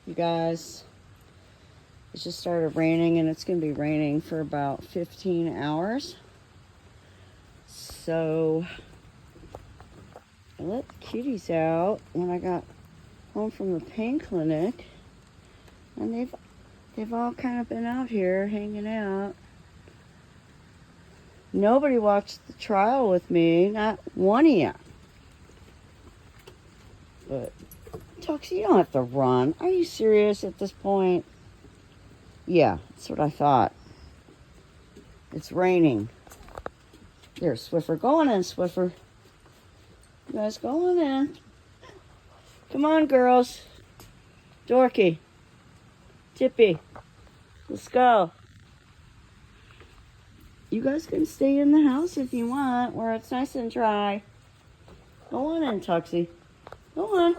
You guys, it just started raining, and it's going to be raining for about 15 hours. So I let the kitties out when I got home from the pain clinic, and they've all kind of been out here hanging out. Nobody watched the trial with me, not one of you. But Tuxie, you don't have to run. Are you serious at this point? Yeah, that's what I thought. It's raining. There, Swiffer. Go on in, Swiffer. You guys go on in. Come on, girls. Dorky. Tippy. Let's go. You guys can stay in the house if you want, where it's nice and dry. Go on in, Tuxie. Go on.